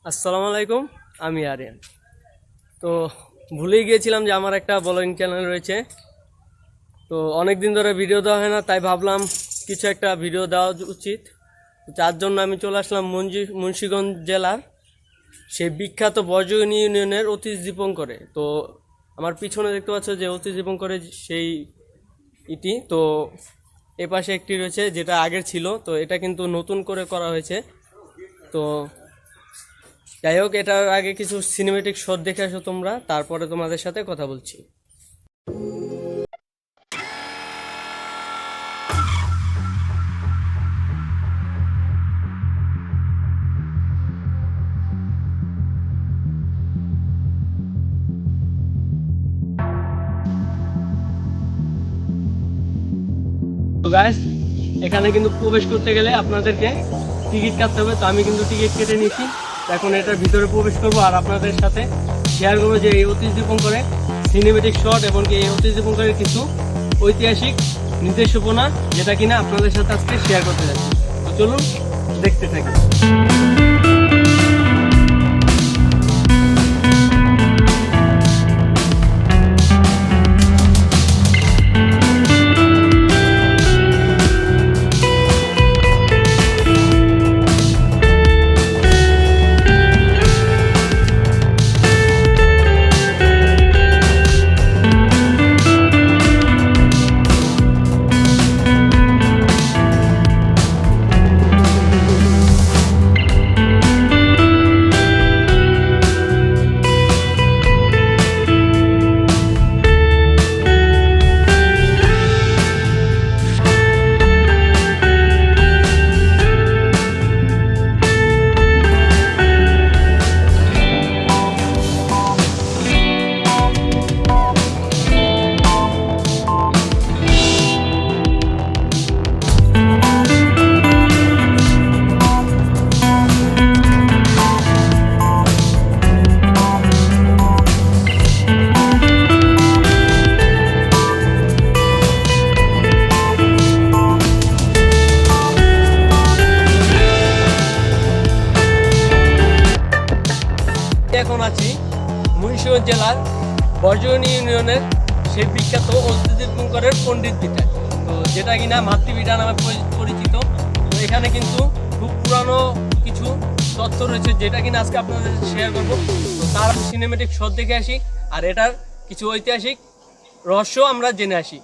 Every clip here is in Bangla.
আসসালামু আলাইকুম। আমি আরিয়ান। তো ভুলেই গিয়েছিলাম যে আমার একটা ব্লগিং চ্যানেল রয়েছে। তো অনেক দিন ধরে ভিডিও দেওয়া হয় না, তাই ভাবলাম কিছু একটা ভিডিও দেওয়া উচিত। যার জন্য আমি চলে আসলাম মুন্সিগঞ্জ জেলার সেই বিখ্যাত বর্জনী ইউনিয়নের অতীশ দীপঙ্করে। তো আমার পিছনে দেখতে পাচ্ছ যে অতীশ দীপঙ্করে সেই ইটি। তো এপাশে একটি রয়েছে যেটা আগের ছিল, তো এটা কিন্তু নতুন করে করা হয়েছে। তো যাই হোক, এটার আগে কিছু সিনেমেটিক শট দেখে আসো তোমরা, তারপরে তোমাদের সাথে কথা বলছি। তো গাইস, এখানে কিন্তু প্রবেশ করতে গেলে আপনাদেরকে টিকিট কাটতে হবে। তো আমি কিন্তু টিকিট কেটে নিয়েছি। এখন এটার ভিতরে প্রবেশ করবো আর আপনাদের সাথে শেয়ার করবো যে এই অতীশ দীপঙ্করে সিনেমেটিক শট এবং এই অতীশ দীপঙ্করের কিছু ঐতিহাসিক নির্দেশনা, যেটা কিনা আপনাদের সাথে আজকে শেয়ার করতে যাচ্ছি। তো চলুন দেখতে থাকি। এখন আছি মুন্সিগঞ্জ জেলার বর্জনী ইউনিয়নের সেই বিখ্যাত অতীশ দীপঙ্করের পণ্ডিত বিটায়, তো যেটা কিনা মাতৃবিটা নামে পরিচিত। তো এখানে কিন্তু খুব পুরানো কিছু তথ্য রয়েছে, যেটা কিনা আজকে আপনাদের শেয়ার করব। তো তার সিনেমেটিক শট দেখে আসি আর এটার কিছু ঐতিহাসিক রহস্য আমরা জেনে আসি।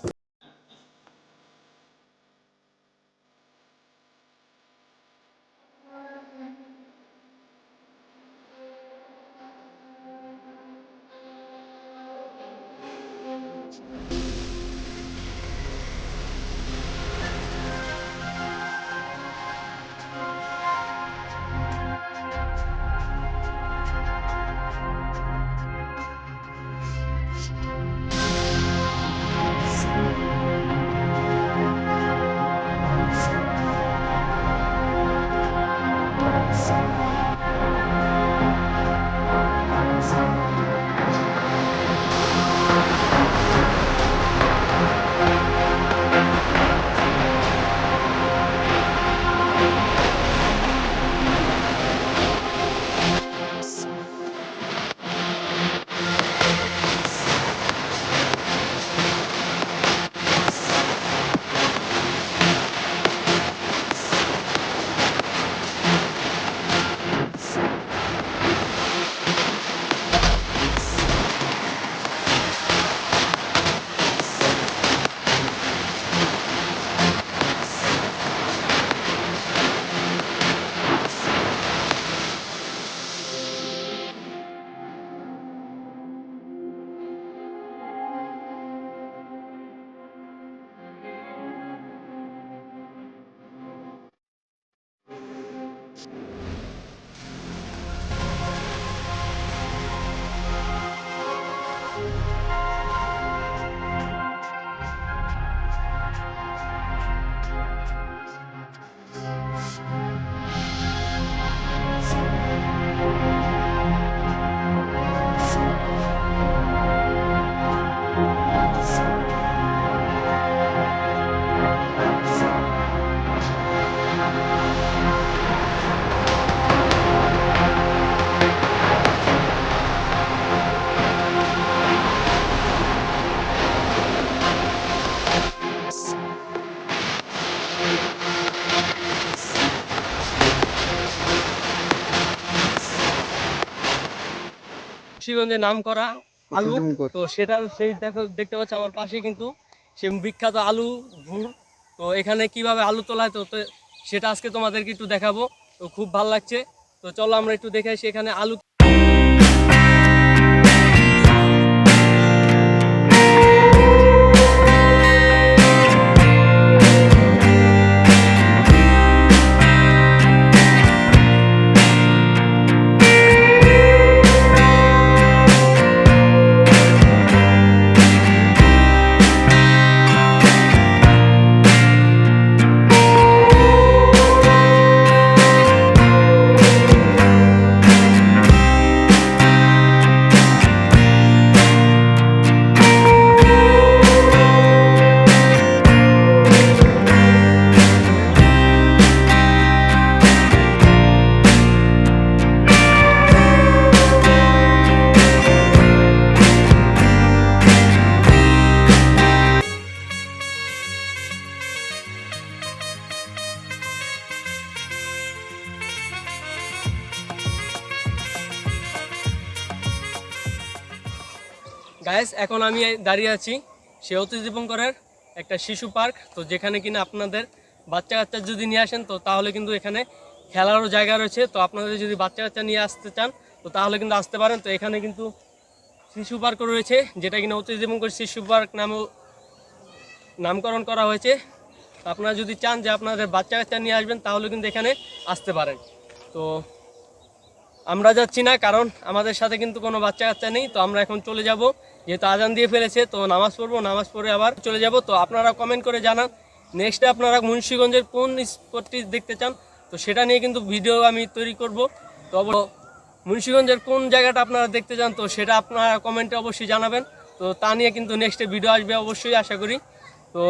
মুন্সিগঞ্জে নাম করা আলু। তো সেটা সেই দেখতে পাচ্ছ আমার পাশে কিন্তু সে বিখ্যাত আলু ভুর। তো এখানে কিভাবে আলু তোলা হয় তো সেটা আজকে তোমাদেরকে একটু দেখাবো। তো খুব ভালো লাগছে। তো চলো আমরা একটু দেখে আসি এখানে আলু। গাইস এখন আমি দাঁড়িয়ে আছি সে অতি দীপঙ্করের একটা শিশু পার্ক। তো যেখানে কিনা আপনাদের বাচ্চা কাচ্চা যদি নিয়ে আসেন তো তাহলে কিন্তু এখানে খেলারও জায়গা রয়েছে। তো আপনাদের যদি বাচ্চা কাচ্চা নিয়ে আসতে চান তো তাহলে কিন্তু আসতে পারেন। তো এখানে কিন্তু শিশু পার্কও রয়েছে, যেটা কিনা অতি দীপঙ্কর শিশু পার্ক নামেও নামকরণ করা হয়েছে। আপনারা যদি চান যে আপনাদের বাচ্চা কাচ্চা নিয়ে আসবেন তাহলে কিন্তু এখানে আসতে পারেন। তো আমরা যাচ্ছি না, কারণ আমাদের সাথে কিন্তু কোনো বাচ্চা কাচ্চা নেই। তো আমরা এখন চলে যাব, যেহেতু আজান দিয়ে ফেলেছে। তো নামাজ পড়বো, নামাজ পড়ে আবার চলে যাব। তো আপনারা কমেন্ট করে জানান নেক্সটে আপনারা মুন্সিগঞ্জের কোন স্পটটি দেখতে চান। তো সেটা নিয়ে কিন্তু ভিডিও আমি তৈরি করব। তো মুন্সিগঞ্জের কোন জায়গাটা আপনারা দেখতে চান তো সেটা আপনারা কমেন্টে অবশ্যই জানাবেন। তো তা নিয়ে কিন্তু নেক্সটে ভিডিও আসবে অবশ্যই, আশা করি। তো